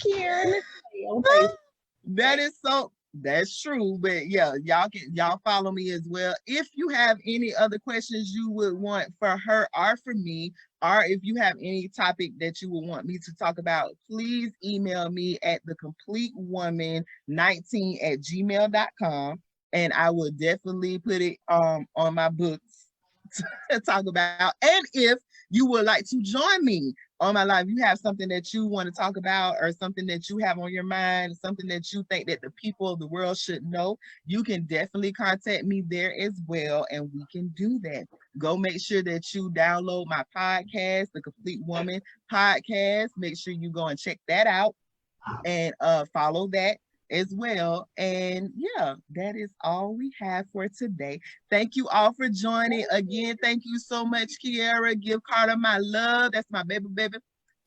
Karen, on Facebook. That is so. That's true, but yeah, y'all follow me as well. If you have any other questions you would want for her or for me, or if you have any topic that you would want me to talk about, please email me at thecompletewoman19@gmail.com, and I will definitely put it on my books to talk about. And if you would like to join me on my live, you have something that you want to talk about or something that you have on your mind, something that you think that the people of the world should know, you can definitely contact me there as well, and we can do that. Go make sure that you download my podcast, The Complete Woman Podcast. Make sure you go and check that out and follow that as well. And yeah, that is all we have for today. Thank you all for joining again. Thank you so much, Kiera. Give Carter my love. That's my baby.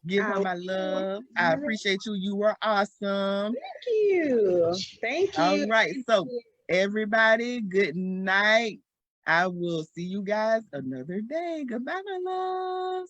Give her my love. I appreciate you. You were awesome. Thank you. Thank All you. right. So everybody, good night. I will see you guys another day. Goodbye, my loves.